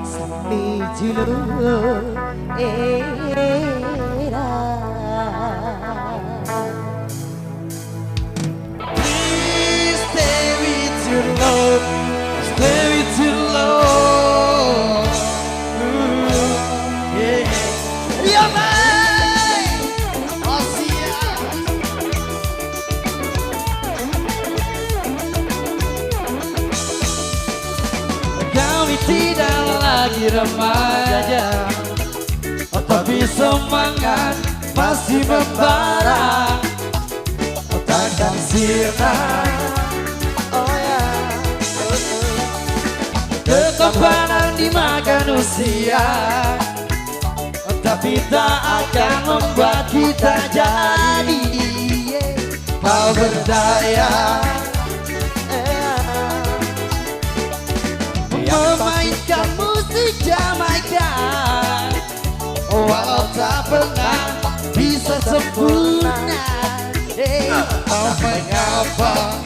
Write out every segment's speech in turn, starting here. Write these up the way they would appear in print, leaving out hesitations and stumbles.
sampai juluh era. Please stay with your love, stay with your love. Yeah. Yeah, man. Oh, siap. Kami tidak lagi remaja, tapi semangat masih membara, takkan sirna. Oh ya, ketampanan dimakan usia, tapi tak akan membuat kita jadi kau berdaya. Memainkan musik Jamaika, walau tak pernah bisa sempurna. Oh, mengapa?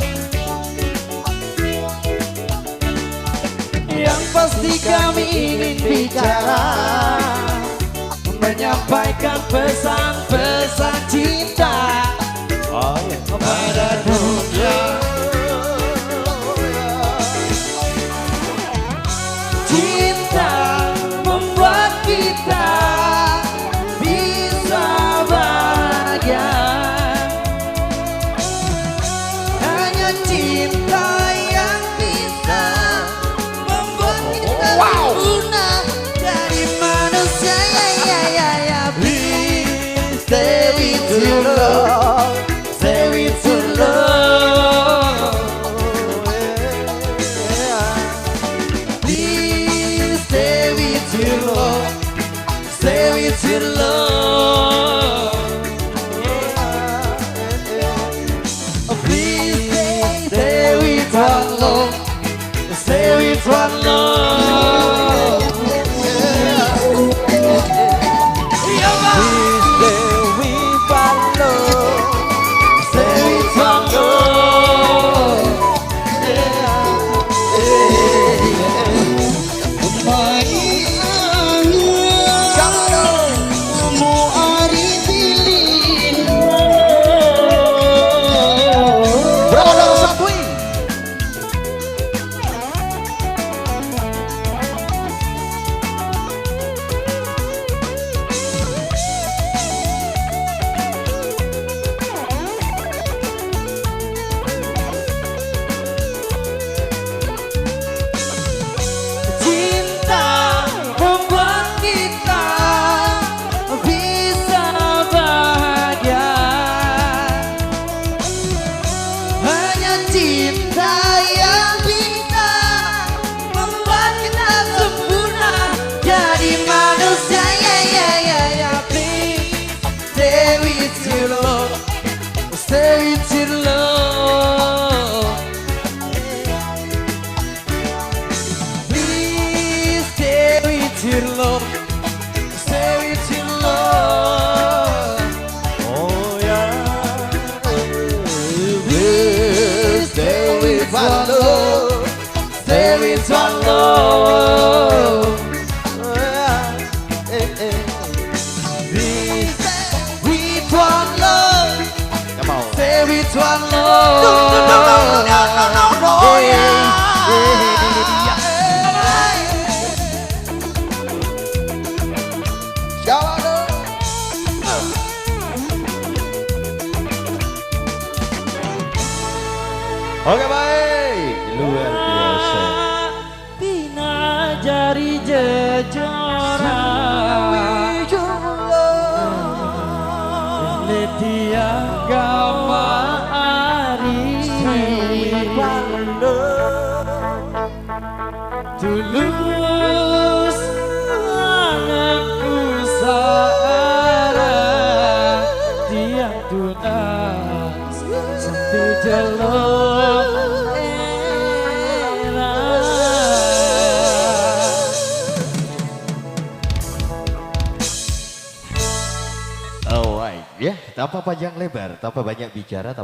Yang pasti kami ingin bicara, menyampaikan pesan-pesan cinta pada dunia. Cinta membuat kita bisa bahagia. Hanya cinta yang bisa membuat kita sempurna dari manusia. Please stay with your love, stay with your love. Please stay with your love, stay with your love. Please stay with one love, stay with one love. Please stay with one love, stay with one love. Stay with your love. Please stay with your love, stay with your love. Oh yeah. Please stay with one love, stay with one love. Oh yeah. Please stay with one love, stay with one love. No, yeah. Oke, baik, luar biasa. Bina jari jejora, Letia Gama tulus anakku searah tiang tunas sampai jalan. Ya, tanpa panjang lebar, tanpa banyak bicara.